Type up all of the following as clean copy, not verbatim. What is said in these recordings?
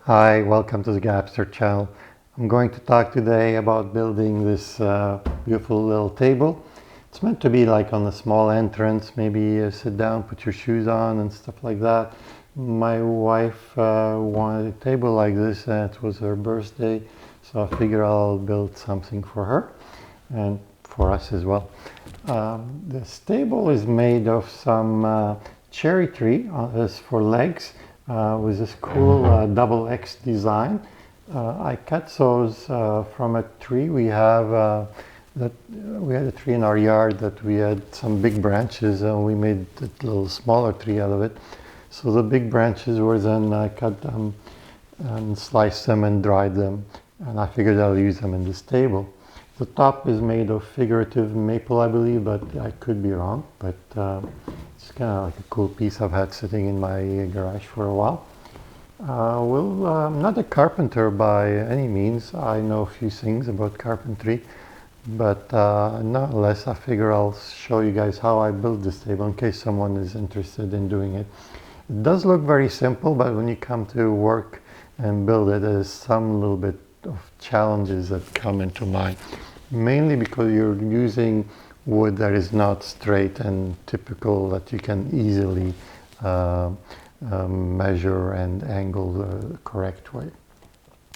Hi, welcome to the Gapster channel. I'm going to talk today about building this beautiful little table. It's meant to be like on a small entrance, maybe sit down, put your shoes on and stuff like that. My wife wanted a table like this and it was her birthday, so I figured I'll build something for her and for us as well. This table is made of some cherry tree as for legs. With this cool double X design. I cut those from a tree. We had a tree in our yard that we had some big branches and we made a little smaller tree out of it. So the big branches were then cut them and sliced them and dried them, and I figured I'll use them in this table. The top is made of figurative maple, I believe, but I could be wrong. But it's kind of like a cool piece I've had sitting in my garage for a while. I'm not a carpenter by any means. I know a few things about carpentry, but nonetheless, I figure I'll show you guys how I built this table in case someone is interested in doing it. It does look very simple, but when you come to work and build it, there's some little bit of challenges that come into mind. Mainly because you're using wood that is not straight and typical, that you can easily measure and angle the correct way.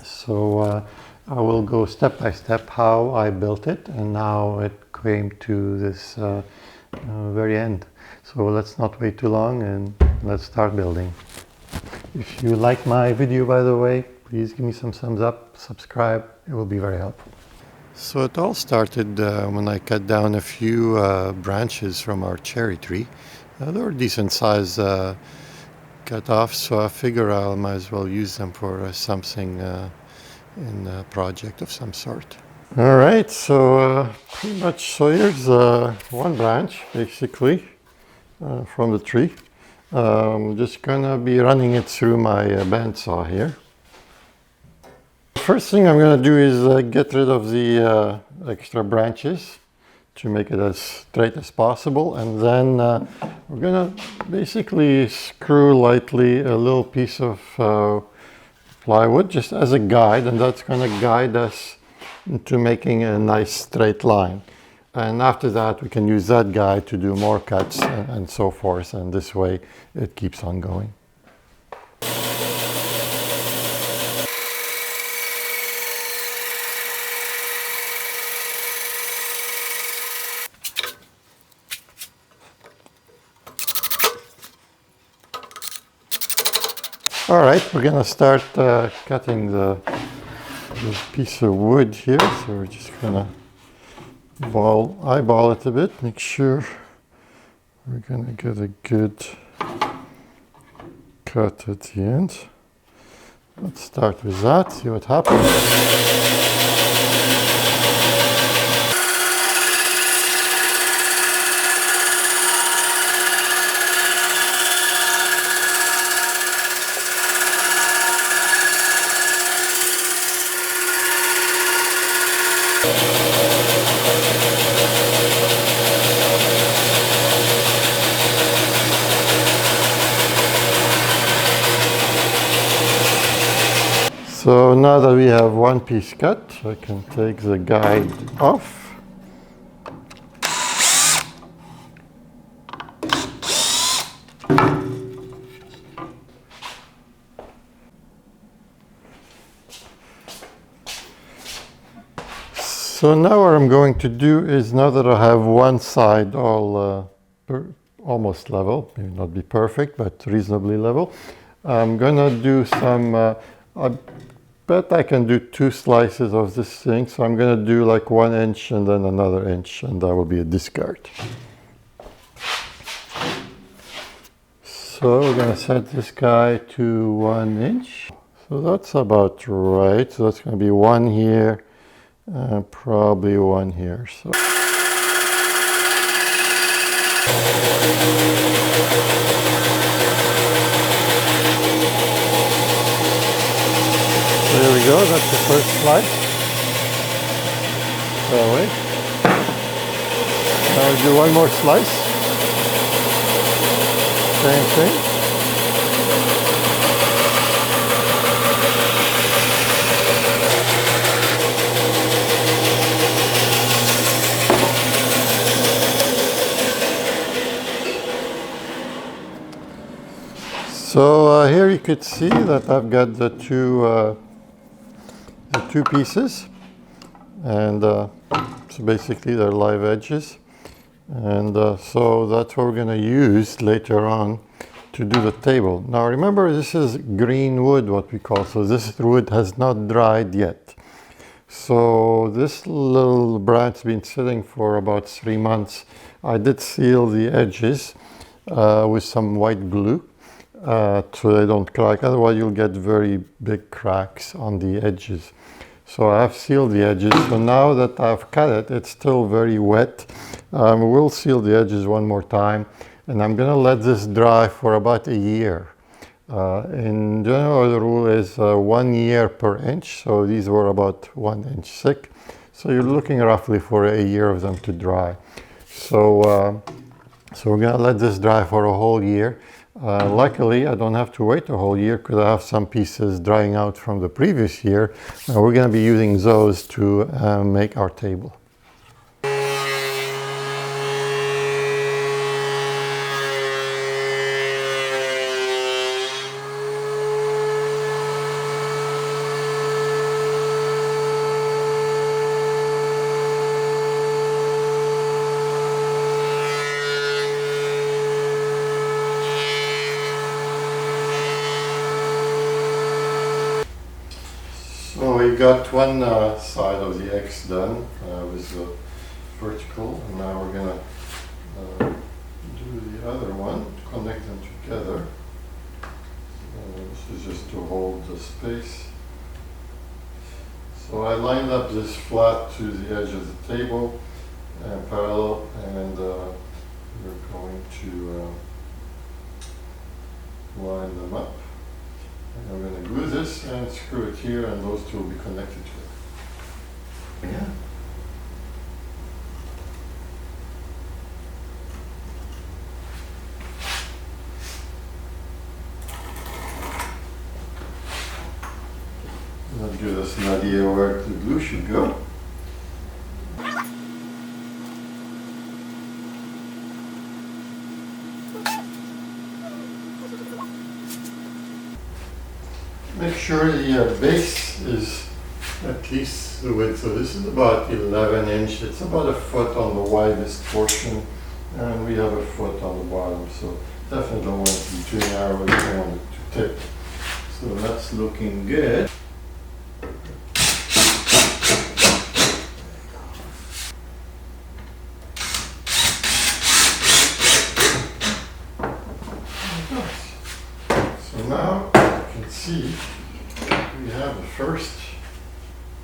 So I will go step by step how I built it and how it came to this very end. So let's not wait too long and let's start building. If you like my video, by the way, please give me some thumbs up, subscribe, it will be very helpful. So it all started when I cut down a few branches from our cherry tree. They were decent size cut off, so I figure I might as well use them for something in a project of some sort. All right, so pretty much, so here's one branch basically from the tree. I'm just gonna be running it through my bandsaw here. First thing I'm going to do is get rid of the extra branches to make it as straight as possible, and then we're going to basically screw lightly a little piece of plywood just as a guide, and that's going to guide us into making a nice straight line. And after that we can use that guide to do more cuts and so forth, and this way it keeps on going. All right, we're gonna start cutting the piece of wood here. So we're just gonna eyeball it a bit, make sure we're gonna get a good cut at the end. Let's start with that, see what happens. So now that we have one piece cut, I can take the guide off. So now what I'm going to do is, now that I have one side all almost level, maybe not be perfect, but reasonably level, I'm gonna do some, I bet I can do two slices of this thing, so I'm gonna do like 1 inch and then another inch, and that will be a discard. So we're gonna set this guy to 1 inch. So that's about right, so that's gonna be one here, probably one here. So there we go, that's the first slice. That way. Now we'll do one more slice. Same thing. here you could see that I've got the two pieces, and so basically they're live edges, and so that's what we're going to use later on to do the table. Now remember, this is green wood, what we call, so this wood has not dried yet. So this little branch has been sitting for about 3 months. I did seal the edges with some white glue so they don't crack, otherwise you'll get very big cracks on the edges. So I've sealed the edges, so now that I've cut it, it's still very wet. We'll seal the edges one more time, and I'm gonna let this dry for about a year. In general, the rule is 1 year per inch, so these were about 1 inch thick. So you're looking roughly for a year of them to dry. So we're gonna let this dry for a whole year. Luckily, I don't have to wait a whole year because I have some pieces drying out from the previous year. We're gonna be using those to make our table. So we got one side of the X done with the vertical, and now we're gonna do the other one, connect them together. This is just to hold the space. So I lined up this flat to the edge of the table and parallel, and we're going to line them up. And I'm going to glue this and screw it here, and those two will be connected to it. Yeah. I'll give us an idea where the glue should go. Make sure the base is at least the width. So this is about 11 inch. It's about a foot on the widest portion, and we have a foot on the bottom. So definitely don't want it to be too narrow. We don't want it to tip. So that's looking good. So now you can see we have the first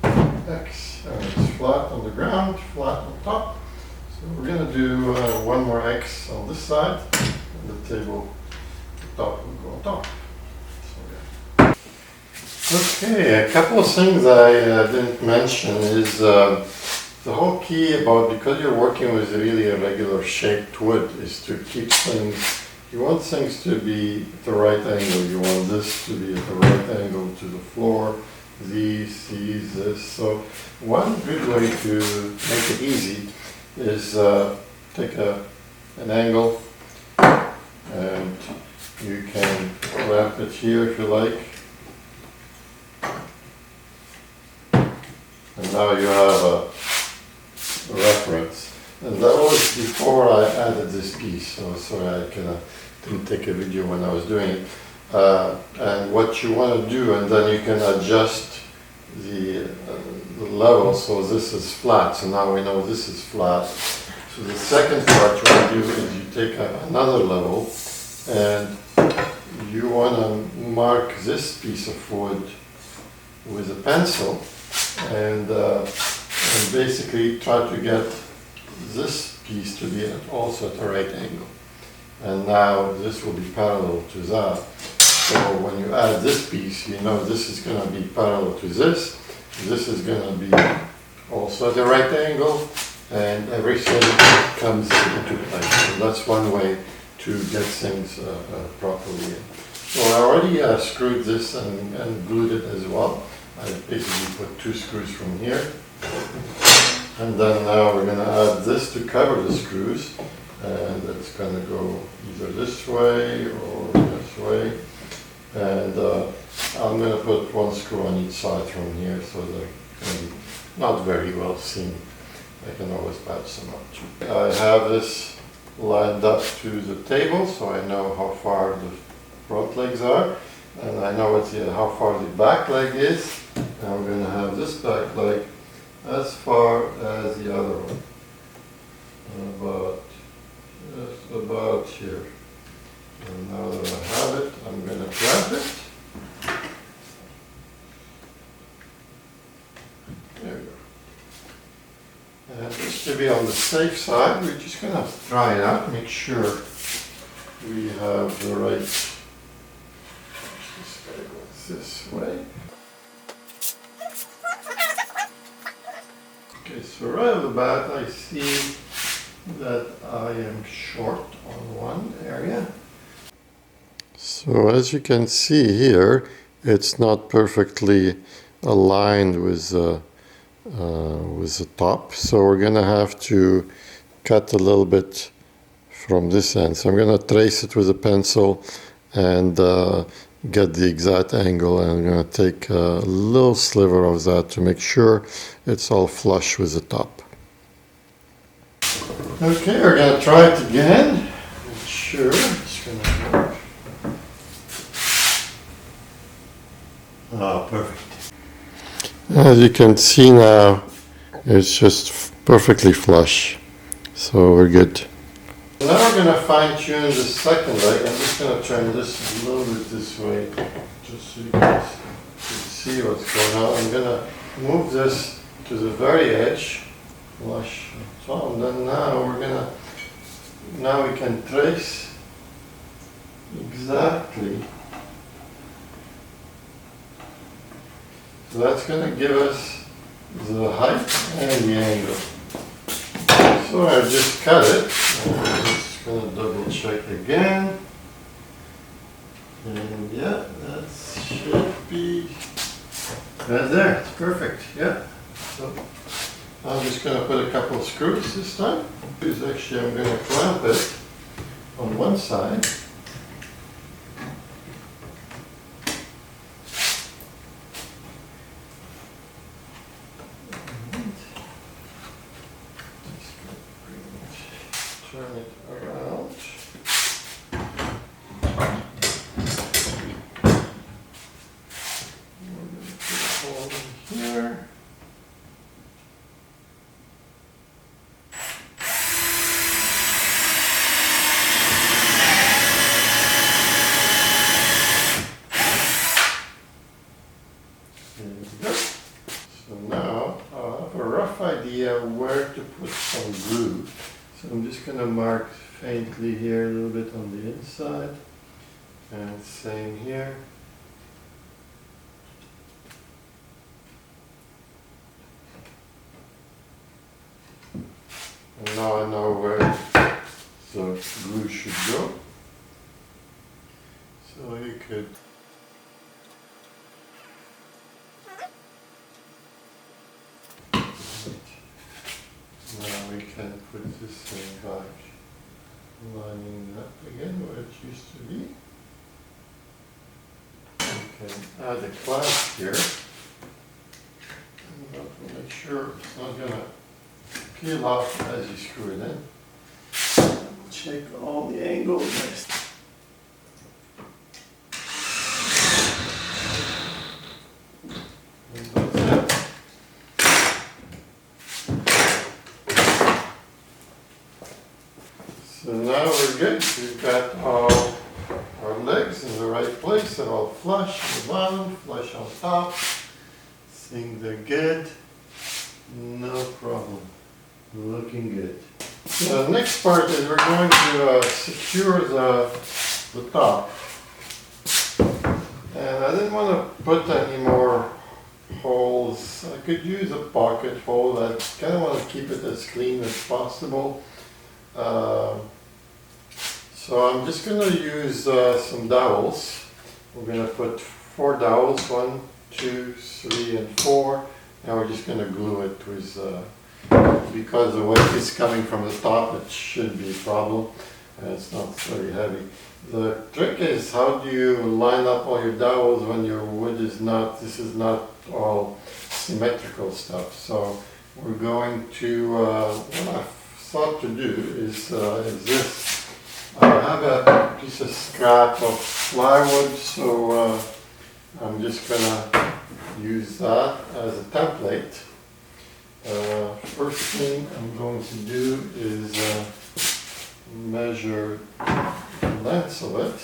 X, and it's flat on the ground, flat on top. So we're going to do one more X on this side, and the table, the top will go on top. So, yeah. Okay, a couple of things I didn't mention is the whole key about, because you're working with really irregular shaped wood, is to keep things. You want things to be at the right angle. You want this to be at the right angle to the floor, these, this. So one good way to make it easy is take an angle, and you can wrap it here if you like. And now you have a reference. And that was before I added this piece, so sorry I didn't take a video when I was doing it. And what you want to do, and then you can adjust the level, so this is flat, so now we know this is flat. So the second part you want to do is you take another level, and you want to mark this piece of wood with a pencil, and basically try to get this piece to be also at the right angle. And now this will be parallel to that. So when you add this piece, you know this is going to be parallel to this. This is going to be also at the right angle, and everything comes into place. So that's one way to get things properly in. So I already screwed this and glued it as well. I basically put 2 screws from here. And then now we're going to add this to cover the screws, and it's going to go either this way or this way. And I'm going to put one screw on each side from here so they're going to be not very well seen. I can always patch them up. I have this lined up to the table so I know how far the front legs are, and I know how far the back leg is. And I'm going to have this back leg as far as the other one, just about here. And now that I have it, I'm going to clamp it. There we go. And just to be on the safe side, we're just going to try it out, make sure we have the right. This guy goes this way. Okay, so right off the bat, I see that I am short on one area. So as you can see here, it's not perfectly aligned with the top. So we're gonna have to cut a little bit from this end. So I'm gonna trace it with a pencil and get the exact angle, and I'm gonna take a little sliver of that to make sure it's all flush with the top. Okay, we're gonna try it again. Make sure it's gonna work. Oh, perfect. As you can see now, it's just perfectly flush. So we're good. Now we're going to fine tune the second leg. I'm just going to turn this a little bit this way, just so you can see what's going on. I'm going to move this to the very edge, flush top, and then now we can trace exactly. So that's going to give us the height and the angle. So I just cut it. I'm just going to double check again. And yeah, that should be right there. It's perfect. Yeah. So I'm just going to put a couple of screws this time. Actually, I'm going to clamp it on one side. Turn it around. We're going to put a hole in here. There we go. So now I'll have a rough idea where to put some glue. So I'm just going to mark faintly here a little bit on the inside, and same here. And now I know where the glue should go. So you could now we can put this thing back, lining up again where it used to be. We can add a clasp here. And to make sure it's not going to peel off as you screw it in. Check all the angles next. So now we're good. We've got all our legs in the right place. They're all flush on the bottom, flush on top. Think they're good. No problem. Looking good. So the next part is we're going to secure the top. And I didn't want to put any more holes. I could use a pocket hole. I kind of want to keep it as clean as possible. So I'm just going to use some dowels. We're going to put 4 dowels, 1, 2, 3, and 4. And we're just going to glue it with, because the weight is coming from the top, it shouldn't be a problem. And it's not very heavy. The trick is, how do you line up all your dowels when your wood is not, this is not all symmetrical stuff. So we're going to, what I thought to do is this. I have a piece of scrap of plywood, so I'm just gonna use that as a template. First thing I'm going to do is measure the length of it,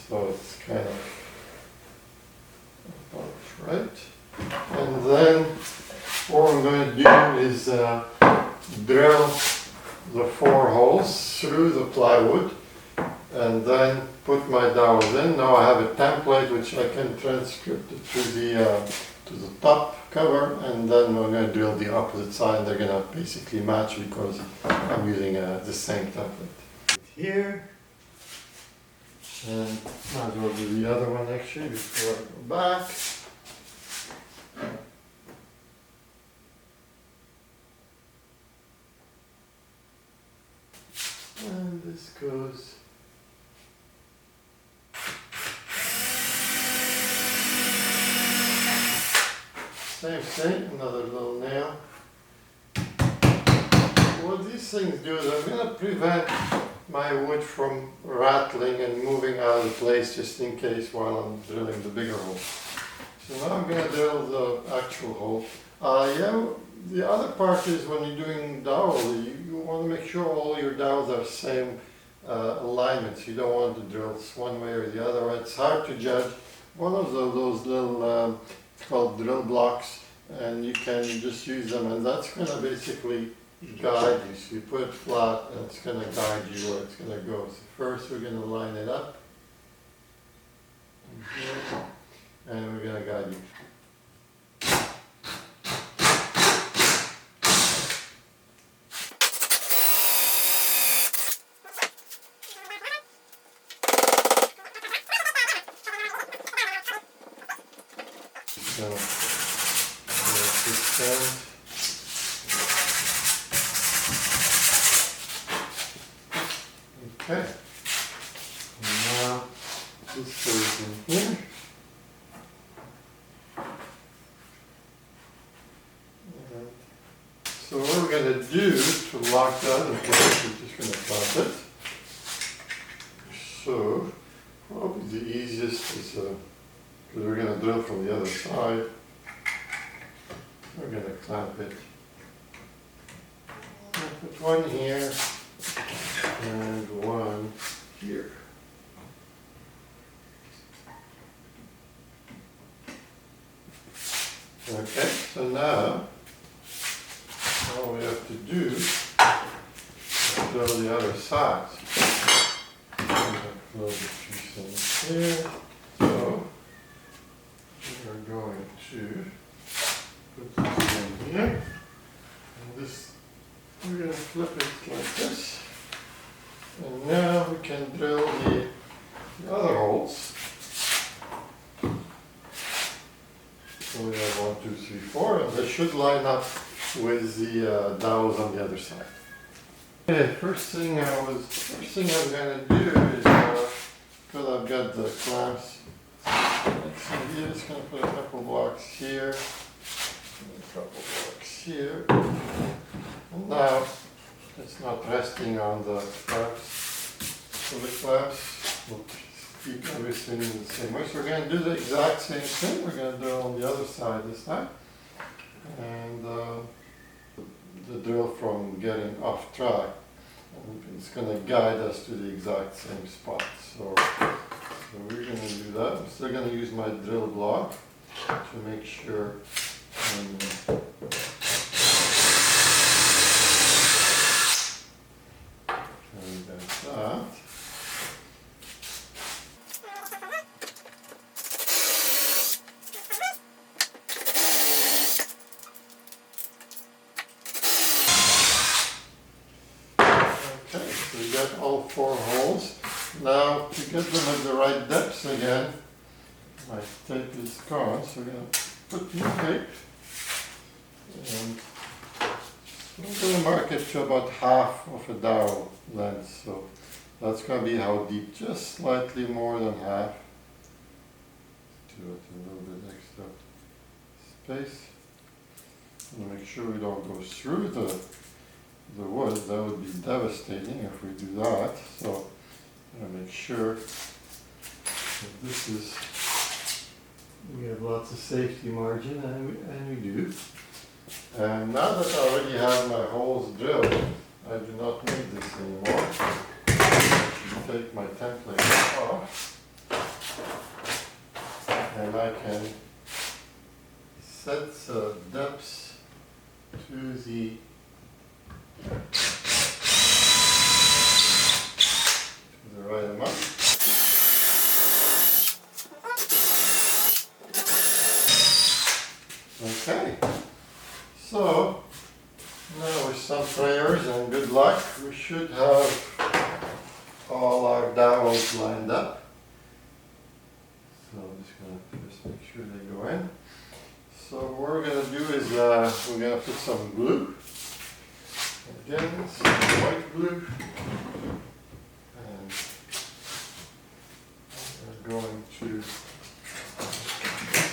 so it's kind of about right. And then what I'm going to do is drill the 4 holes through the plywood and then put my dowels in. Now I have a template which I can transcript it to the top cover, and then I'm going to drill the opposite side. They're going to basically match because I'm using the same template. Here, and might as well do the other one actually before I go back. And this goes same thing, another little nail. What these things do is I'm going to prevent my wood from rattling and moving out of place just in case while I'm drilling the bigger hole. So now I'm going to drill the actual hole. Yeah, the other part is when you're doing dowel, you want to make sure all your dowels are same alignments. You don't want to drill one way or the other. It's hard to judge. One of those little called drill blocks, and you can just use them, and that's going to basically guide you. So you put it flat and it's going to guide you where it's going to go. So first we're going to line it up and we're going to guide you. Okay, now this goes in here. And so what we're going to do to lock that in place, we're just going to clamp it. So probably the easiest is, because we're going to drill from the other side, we're going to clamp it. I'll put one here and one here. Okay, so now all we have to do is drill the other side. Close the piece in here. So we're going to put this in here, and this we're going to flip it like this. And now we can drill the other holes. So we have 1, 2, 3, 4, and they should line up with the dowels on the other side. Okay, first thing I'm going to do is, because I've got the clamps, I'm just going to put a couple blocks here, and a couple blocks here. And now it's not resting on the clamps. So the clamps will keep everything in the same way. So we're going to do the exact same thing. We're going to drill on the other side this time. And the drill from getting off track. And it's going to guide us to the exact same spot. So we're going to do that. I'm still going to use my drill block to make sure. That. Okay, so we got all 4 holes. Now to get them at the right depths again, my tape is gone, so we're going to put new tape. And I'm going to mark it to about half of a dowel length, so That's going to be how deep, just slightly more than half. Do it a little bit extra space. And make sure we don't go through the wood. That would be devastating if we do that. So I'm going to make sure that this is, we have lots of safety margin, and we do. And now that I already have my holes drilled, I do not need this anymore. I take my template off, and I can set the depths to the right amount. Okay, so now with some prayers and good luck, we should have all our dowels lined up. So I'm just going to just make sure they go in. So what we're going to do is we're going to put some glue. Again, some white glue. And we're going to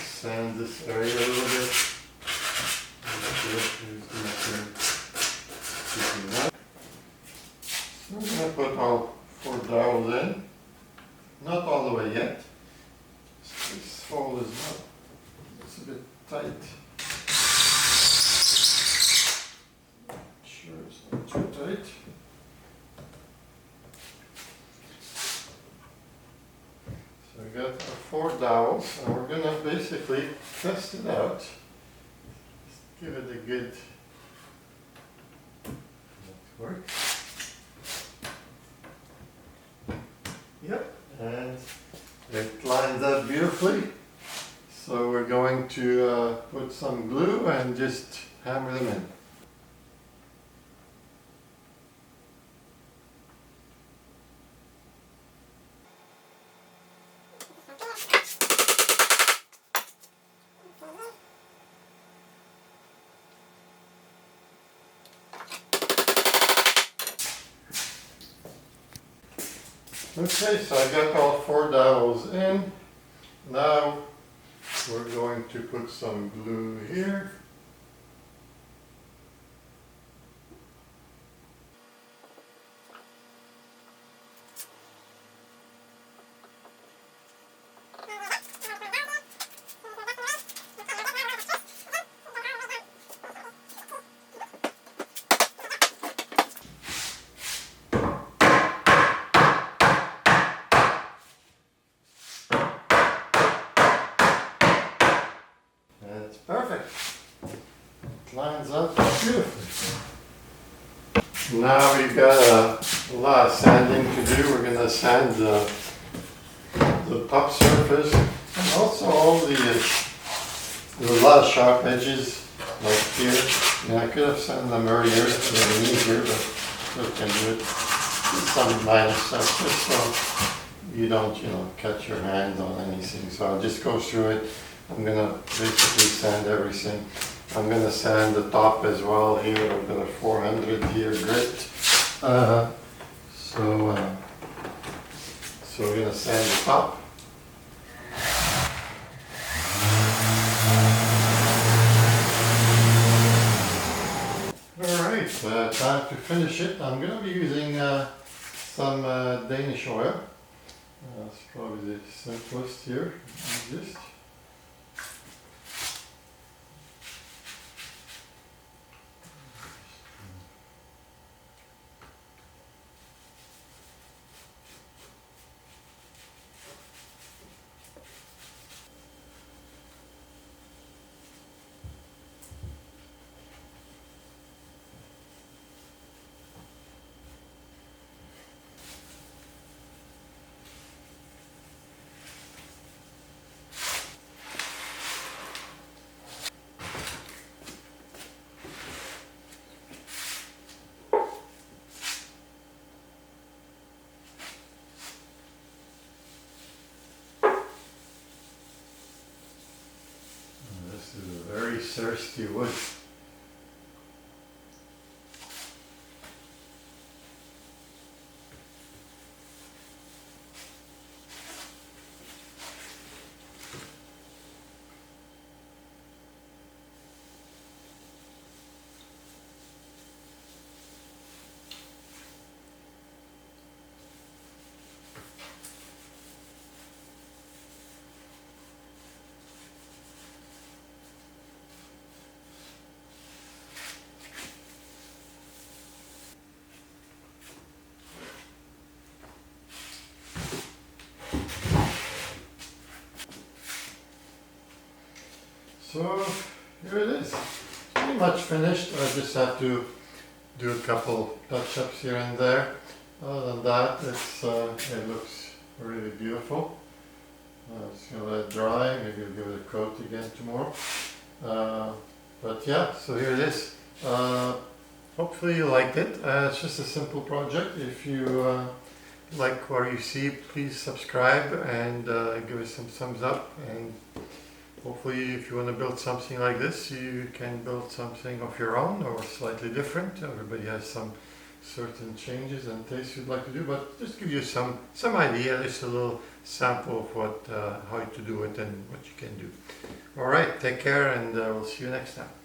sand this area a little bit. So I'm going to put all 4 dowels in. Not all the way yet. This hole is not, it's a bit tight. Sure it's not too tight. So we got our 4 dowels, and we're going to basically test it out. Just give it a good work. Yep, and it lines up beautifully. So we're going to put some glue and just hammer them in. Okay, so I got all 4 dowels in. Now we're going to put some glue here. It's perfect. It lines up beautifully. Now we've got a lot of sanding to do. We're going to sand the top surface, and also all there's a lot of sharp edges like here. I could have sanded them earlier, easier, but still can do it. Some minor stuff just so you don't, cut your hands on anything. So I'll just go through it. I'm going to basically sand everything. I'm going to sand the top as well here. I've got a 400 here grit. So we're going to sand the top. Alright, time to finish it. I'm going to be using some Danish oil. That's probably the simplest here. Just this is a very thirsty wood. So here it is. Pretty much finished. I just have to do a couple touch-ups here and there. Other than that, it looks really beautiful. Just gonna let it dry. Maybe I'll give it a coat again tomorrow. But yeah, so here it is. Hopefully you liked it. It's just a simple project. If you like what you see, please subscribe and give us some thumbs up. And hopefully if you want to build something like this, you can build something of your own or slightly different. Everybody has some certain changes and tastes you'd like to do, but just give you some idea, just a little sample of what how to do it and what you can do. All right, take care, and we'll see you next time.